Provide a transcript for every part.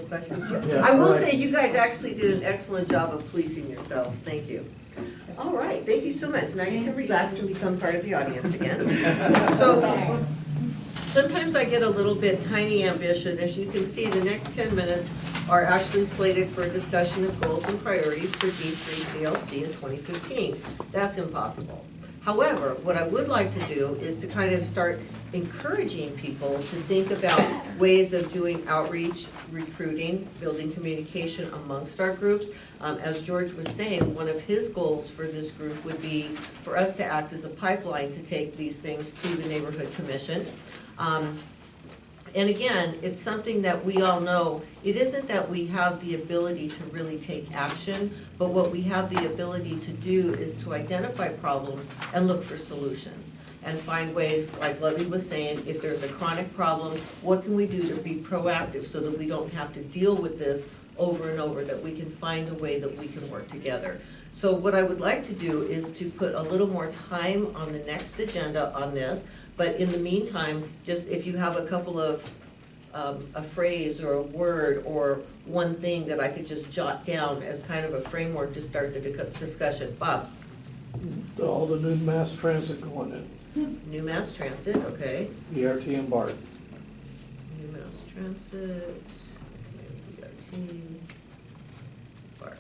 Questions? Yeah, I will right. say you guys actually did an excellent job of policing yourselves. Thank you. All right, thank you so much. Now you can relax and become part of the audience again. So sometimes I get a little bit tiny ambitious. As you can see, the next 10 minutes are actually slated for a discussion of goals and priorities for D3 CLC in 2015. That's impossible. However, what I would like to do is to kind of start encouraging people to think about ways of doing outreach, recruiting, building communication amongst our groups. As George was saying, one of his goals for this group would be for us to act as a pipeline to take these things to the neighborhood commission. And again, it's something that we all know. It isn't that we have the ability to really take action, but what we have the ability to do is to identify problems and look for solutions and find ways, like Lovey was saying, if there's a chronic problem, what can we do to be proactive so that we don't have to deal with this over and over, that we can find a way that we can work together. So what I would like to do is to put a little more time on the next agenda on this, but in the meantime, just if you have a couple of a phrase or a word or one thing that I could just jot down as kind of a framework to start the discussion. Bob? All the new mass transit going in. New mass transit, okay. ERT and BART. New mass transit, okay, BRT, BART.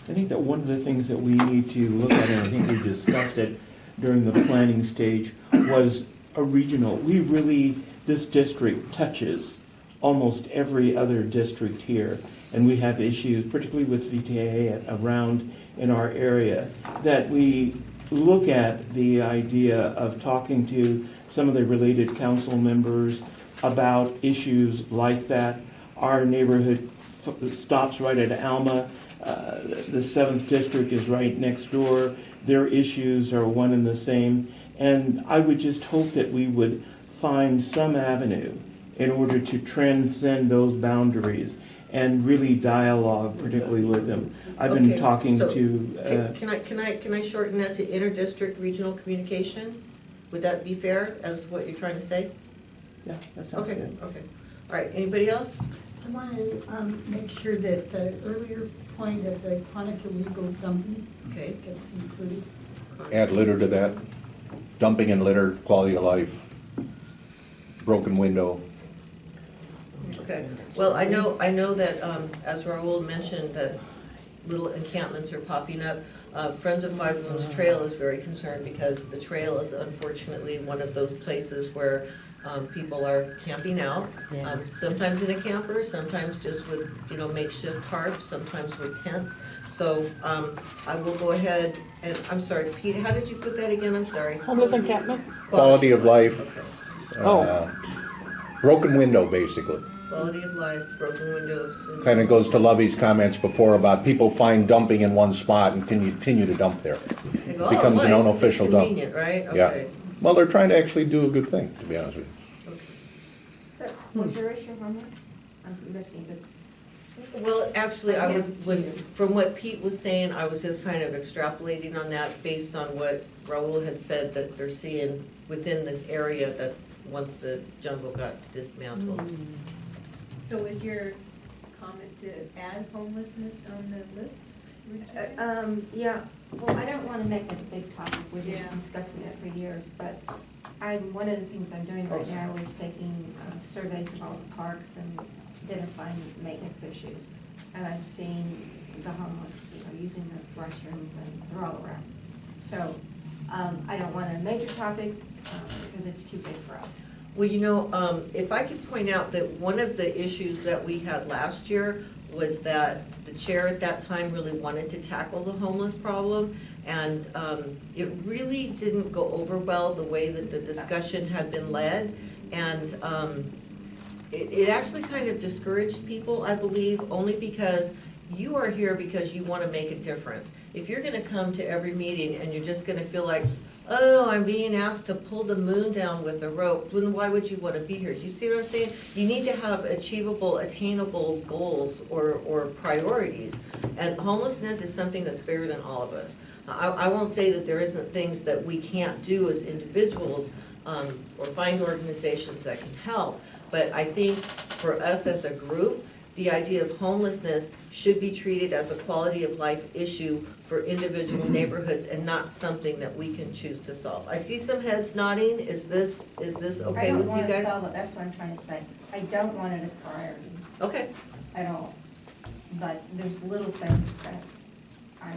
I think that one of the things that we need to look at, and I think we discussed it during the planning stage, was a regional. This district touches almost every other district here, and we have issues, particularly with VTA around in our area, that we look at the idea of talking to some of the related council members about issues like that. Our neighborhood stops right at Alma. The 7th district is right next door. Their issues are one and the same. And I would just hope that we would find some avenue in order to transcend those boundaries and really dialogue, particularly with them. I've been talking so to. Can I shorten that to inter-district regional communication? Would that be fair as what you're trying to say? Yeah, that sounds good. Okay. All right, anybody else? I want to make sure that the earlier point of the chronic illegal dumping gets included. Add litter to that. Dumping and litter, quality of life, broken window. Okay. Well, I know that as Raul mentioned, that little encampments are popping up. Friends of Five Moons Trail is very concerned because the trail is unfortunately one of those places where people are camping out, sometimes in a camper, sometimes just with makeshift tarps, sometimes with tents. So I will go ahead and, I'm sorry, Pete, how did you put that again? I'm sorry. Homeless encampments? Quality of life. Okay. Broken window, basically. Quality of life, broken windows. Kind of goes to Lovey's comments before about people find dumping in one spot and continue to dump there. It becomes an unofficial dump. Convenient, right? Okay. Yeah. Well, they're trying to actually do a good thing, to be honest with you. Was your issue homeless? I'm listening, but. Well, actually, from what Pete was saying, I was just kind of extrapolating on that based on what Raul had said that they're seeing within this area that once the jungle got dismantled. So is your comment to add homelessness on the list? Yeah, well, I don't want to make it a big topic. We've been discussing it for years, but one of the things I'm doing right now is taking surveys of all the parks and identifying maintenance issues. And I'm seeing the homeless, using the restrooms, and they're all around. So I don't want a major topic because it's too big for us. Well, if I could point out that one of the issues that we had last year was that the chair at that time really wanted to tackle the homeless problem, and it really didn't go over well the way that the discussion had been led, and it actually kind of discouraged people, I believe, only because you are here because you want to make a difference. If you're going to come to every meeting and you're just going to feel like, oh, I'm being asked to pull the moon down with a rope, then why would you want to be here? Do you see what I'm saying? You need to have achievable, attainable goals or priorities. And homelessness is something that's bigger than all of us. I won't say that there isn't things that we can't do as individuals or find organizations that can help. but I think for us as a group, the idea of homelessness should be treated as a quality of life issue for individual neighborhoods and not something that we can choose to solve. I see some heads nodding. Is this I okay don't with you want to guys? solve it, that's what I'm trying to say. I don't want it a priority Okay, at all. But there's little things that I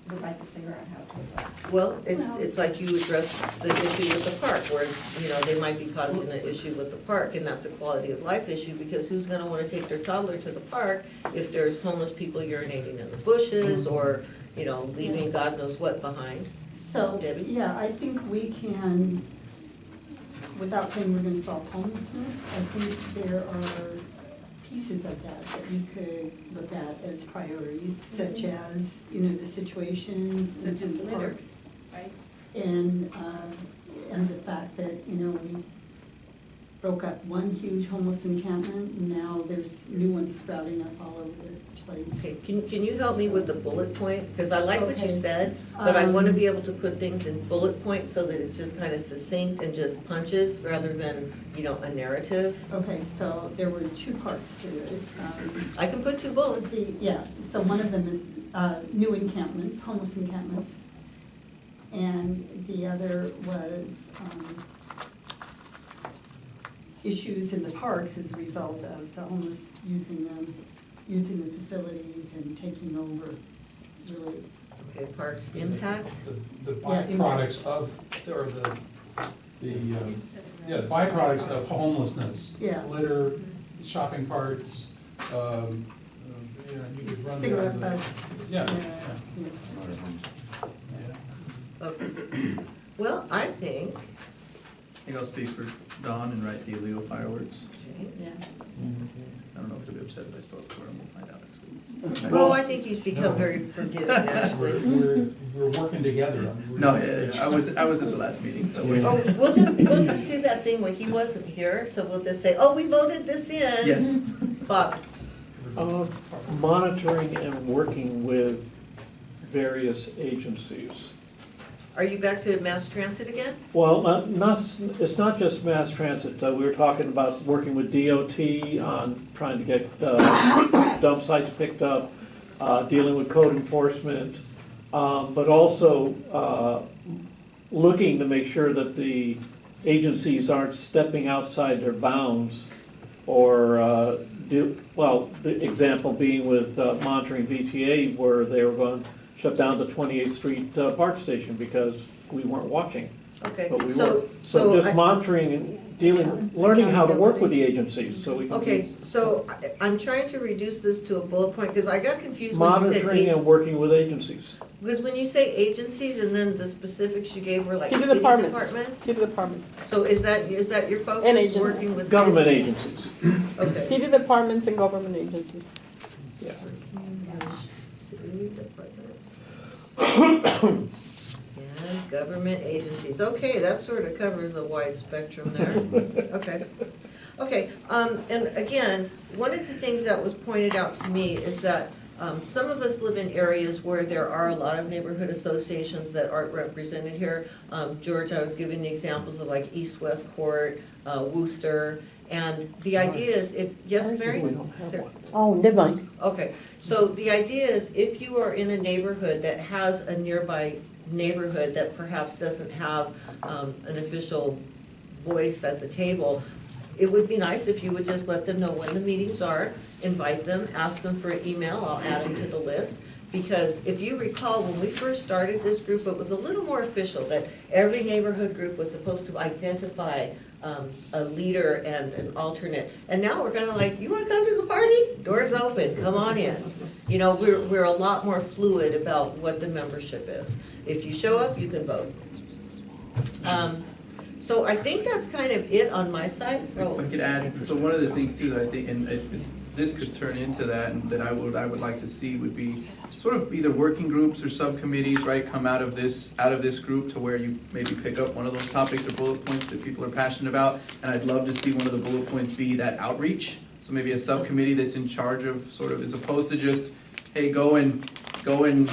would like to figure out how to address. well, it's like you addressed the issue with the park, where, you know, they might be causing an issue with the park, and that's a quality of life issue, because who's gonna wanna take their toddler to the park if there's homeless people urinating in the bushes, or, you know, leaving God knows what behind? So, Debbie? yeah, I think we can, without saying we're gonna solve homelessness, I think there are pieces of that that we could look at as priorities, such as, you know, the situation. So just in the litter, parks. right? And the fact that, you know, we broke up one huge homeless encampment, and now there's new ones sprouting up all over the place. Okay, can you help me with the bullet point? Because I like what you Okay. said, but I want to Um, be able to put things in bullet points so that it's just kind of succinct and just punches rather than, you know, a narrative. Okay, so there were two parts to it. I can put 2 bullets. Yeah, so one of them is new encampments, homeless encampments. And the other was issues in the parks as a result of the homeless using the facilities and taking over, really. Okay, parks impact. The Yeah, byproducts of, or the byproducts of homelessness. Yeah. Litter, shopping carts, you know, you could run down Cigarette the. butts. Yeah. Yeah. Yeah. Okay. Well, I think, I think I'll speak for Don and write the illegal fireworks. Yeah. I don't know if he'll be upset that I spoke for him, we'll find out next week. well, I think he's become very forgiving, actually. We're working together. I mean, we're- No, I was at the last meeting, so we're. Oh, we'll just do that thing when he wasn't here, so we'll just say, oh, we voted this in. Yes. Bob, Monitoring and working with various agencies. are you back to mass transit again? Well, it's not just mass transit. We were talking about working with DOT on trying to get dump sites picked up, dealing with code enforcement, but also looking to make sure that the agencies aren't stepping outside their bounds, or the example being with monitoring VTA, where they were going to shut down the 28th Street BART station because we weren't watching. Okay, But we so, were. So just I- monitoring and dealing, learning how to work with the agencies, so we can. okay, so I'm trying to reduce this to a bullet point, because I got confused when you Monitoring said, and working with agencies. because when you say agencies and then the specifics you gave were like City city departments. departments? City departments. So is that your focus? And agencies. Working with Government city- agencies, Okay. City departments and government agencies. yeah. City departments. And government agencies. Okay, that sort of covers a wide spectrum there. Okay. Okay, and again, one of the things that was pointed out to me is that some of us live in areas where there are a lot of neighborhood associations that aren't represented here. George, I was giving the examples of like East-West Court, Worcester, and the idea is if, yes, Mary? We don't have Sir? one. Oh, never mind. Okay, so the idea is if you are in a neighborhood that has a nearby neighborhood that perhaps doesn't have an official voice at the table, it would be nice if you would just let them know when the meetings are, invite them, ask them for an email, I'll add them to the list. Because if you recall, when we first started this group, it was a little more official, that every neighborhood group was supposed to identify a leader and an alternate. And now we're kind of like, you want to come to the party? Doors open, come on in. You know, we're a lot more fluid about what the membership is. If you show up, you can vote. So I think that's kind of it on my side. If I could add, so one of the things too that I think, and this could turn into that, and that I would like to see would be sort of either working groups or subcommittees, right, come out of this group to where you maybe pick up one of those topics or bullet points that people are passionate about, and I'd love to see one of the bullet points be that outreach. So maybe a subcommittee that's in charge of sort of, as opposed to just, hey, go and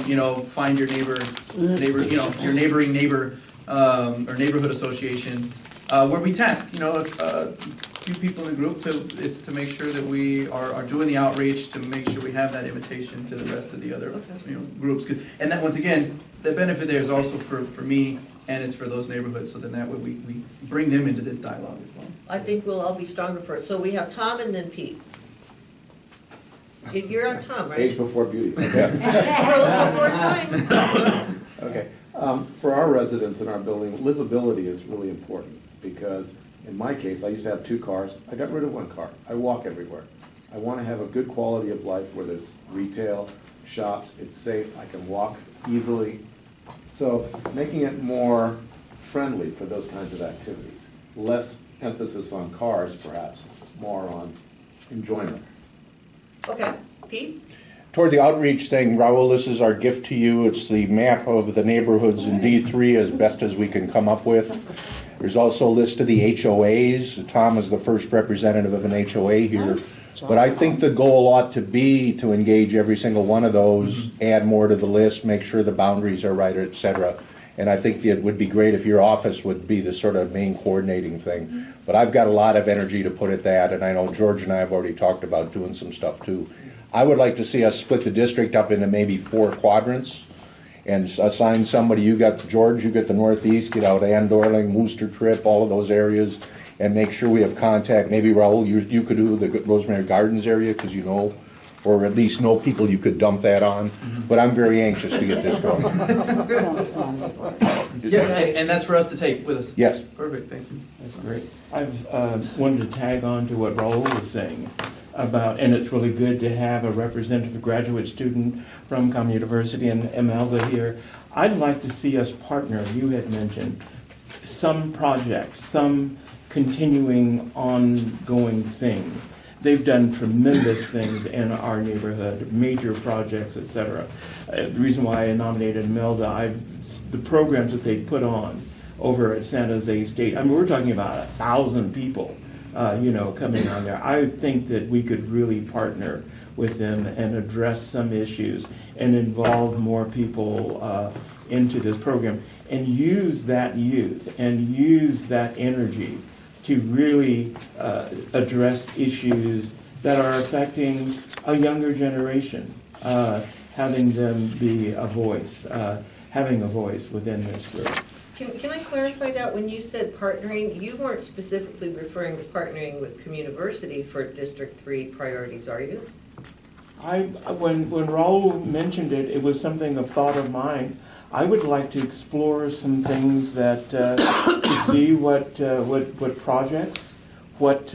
you know, find your neighbor, you know, your neighboring neighbor, or neighborhood association, where we task, you know, few people in the group it's to make sure that we are doing the outreach to make sure we have that invitation to the rest of the other, groups. And that, once again, the benefit there is also for me, and it's for those neighborhoods, so then that way we bring them into this dialogue as well. I think we'll all be stronger for it. So we have Tom and then Pete. You're on Tom, right? Age before beauty. Girls before swing. Okay. For our residents in our building, livability is really important because in my case, I used to have 2 cars. I got rid of 1 car. I walk everywhere. I want to have a good quality of life where there's retail, shops, it's safe, I can walk easily. So making it more friendly for those kinds of activities. Less emphasis on cars, perhaps, more on enjoyment. Okay, Pete? Toward the outreach thing, Raul, this is our gift to you. It's the map of the neighborhoods in D3 as best as we can come up with. There's also a list of the HOAs. Tom is the first representative of an HOA here. But I think the goal ought to be to engage every single one of those, add more to the list, make sure the boundaries are right, et cetera. And I think it would be great if your office would be the sort of main coordinating thing. But I've got a lot of energy to put at that, and I know George and I have already talked about doing some stuff too. I would like to see us split the district up into maybe 4 quadrants and assign somebody. You got George, you get the northeast, get out Andorling, Wooster Trip, all of those areas, and make sure we have contact. Maybe Raul, you could do the Rosemary Gardens area because you know, or at least know people you could dump that on. But I'm very anxious to get this going. Yeah, and that's for us to take with us. Yes. Perfect, thank you. That's great. I've wanted to tag on to what Raul was saying about, and it's really good to have a representative graduate student from Common University and Imelda here. I'd like to see us partner, you had mentioned, some project, some continuing ongoing thing. They've done tremendous things in our neighborhood, major projects, et cetera. The reason why I nominated Imelda, the programs that they put on over at San Jose State, I mean, we're talking about 1,000 people, coming on there. I think that we could really partner with them and address some issues and involve more people into this program and use that youth and use that energy to really address issues that are affecting a younger generation, having them be a voice, having a voice within this group. Can I clarify that? When you said partnering, you weren't specifically referring to partnering with Communiversity for District 3 priorities, are you? When Raul mentioned it, it was something of thought of mine. I would like to explore some things that to see what projects, what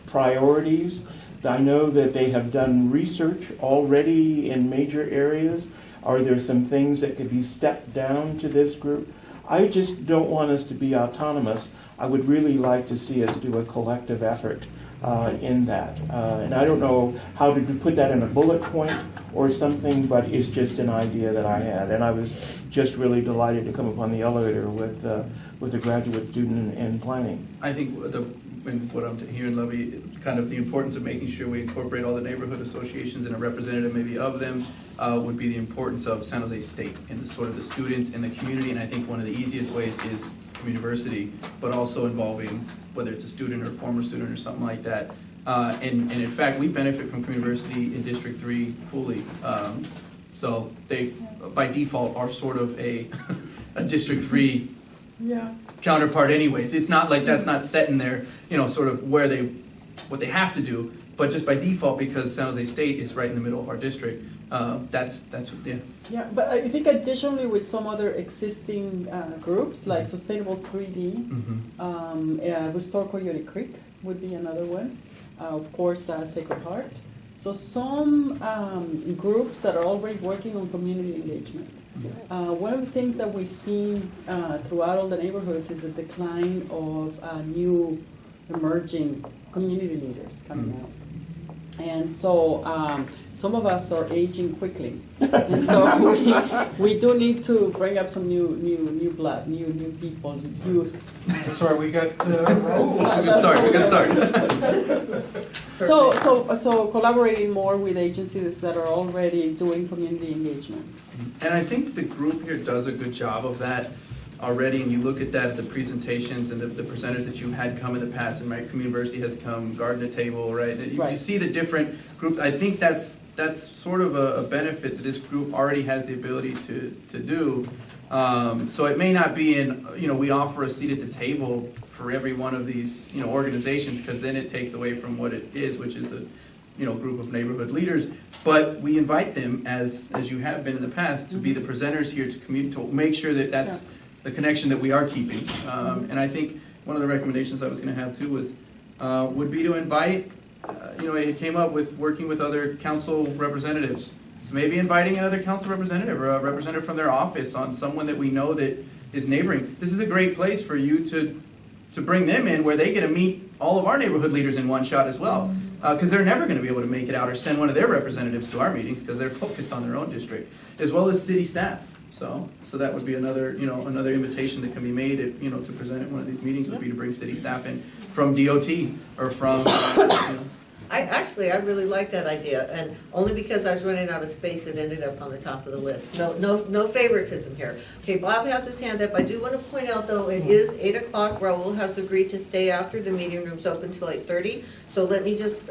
priorities. I know that they have done research already in major areas. Are there some things that could be stepped down to this group? I just don't want us to be autonomous. I would really like to see us do a collective effort in that. And I don't know how to put that in a bullet point or something, but it's just an idea that I had. And I was just really delighted to come upon the elevator with a graduate student in planning. I think what I'm hearing, Lovey, kind of the importance of making sure we incorporate all the neighborhood associations and a representative maybe of them would be the importance of San Jose State and the sort of the students in the community. And I think one of the easiest ways is Communiversity, but also involving whether it's a student or a former student or something like that. And in fact, we benefit from Communiversity in District 3 fully. So they, by default, are sort of a District 3 counterpart anyways. It's not like that's not set in there, sort of what they have to do, but just by default, because San Jose State is right in the middle of our district, that's. Yeah, but I think additionally with some other existing groups, like Sustainable 3D, Restore Coyote Creek would be another one. Of course, Sacred Heart. So some groups that are already working on community engagement. One of the things that we've seen throughout all the neighborhoods is a decline of new emerging community leaders coming out. And so some of us are aging quickly. And so we do need to bring up some new blood, new people, youth. That's right, we got, It's a good start. So collaborating more with agencies that are already doing community engagement. And I think the group here does a good job of that. already, and you look at that, the presentations and the presenters that you had come in the past, and my community university has come, Garden to Table, right? You Right. see the different group. I think that's sort of a benefit that this group already has the ability to do. So it may not be we offer a seat at the table for every one of these, organizations, because then it takes away from what it is, which is a, group of neighborhood leaders. But we invite them, as you have been in the past, to be the presenters here to make sure that that's the connection that we are keeping. And I think one of the recommendations I was going to have too would be to invite, it came up with working with other council representatives. So maybe inviting another council representative or a representative from their office on someone that we know that is neighboring. This is a great place for you to bring them in, where they get to meet all of our neighborhood leaders in one shot as well. Because they're never going to be able to make it out or send one of their representatives to our meetings because they're focused on their own district, as well as city staff. So that would be another invitation that can be made to present at one of these meetings would be to bring city staff in from DOT or from, I really like that idea, and only because I was running out of space, it ended up on the top of the list. No favoritism here. Okay, Bob has his hand up. I do want to point out, though, it is 8 o'clock. Raul has agreed to stay after. The meeting room's open till 8:30. So let me just,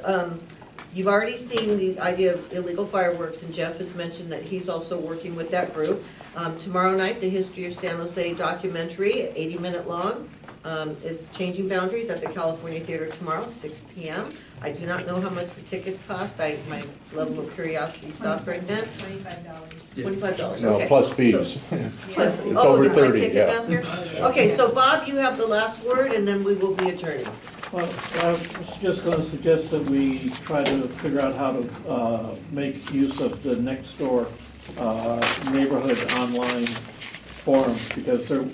you've already seen the idea of illegal fireworks, and Jeff has mentioned that he's also working with that group. Tomorrow night, the History of San Jose documentary, 80-minute long, is Changing Boundaries at the California Theater tomorrow, 6 p.m. I do not know how much the tickets cost. My level of curiosity stopped right then. $25. $25, No, okay. plus fees. Plus, It's over with my 30, yeah. Ticketmaster? Okay, so Bob, you have the last word, and then we will be adjourning. Well, I was just going to suggest that we try to figure out how to make use of the next door neighborhood online forums, because they're,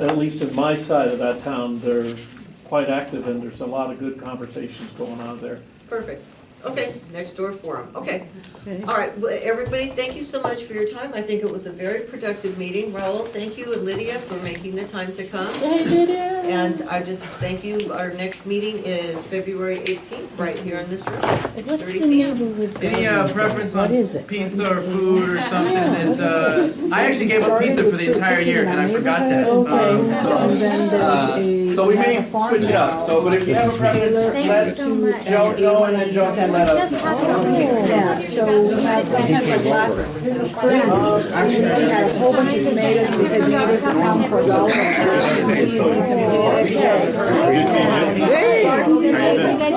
at least in my side of that town, they're quite active, and there's a lot of good conversations going on there. Perfect. Okay, next door forum. Okay. All right, well, everybody, thank you so much for your time. I think it was a very productive meeting. Raul, thank you, and Lydia for making the time to come. And I just thank you. Our next meeting is February 18th, right here in this room. What's the 6:30 p.m. neighborhood? any preference on pizza or food or something that, I actually gave up pizza for the entire year and I forgot that. So we may switch it up. So, but if you have a preference, Thank you let so much. Joe know, and then Joe can let us Just know. have Yeah, so we have sometimes like last spring, we had a whole bunch of tomatoes, and we said tomatoes a pound for $1. You guys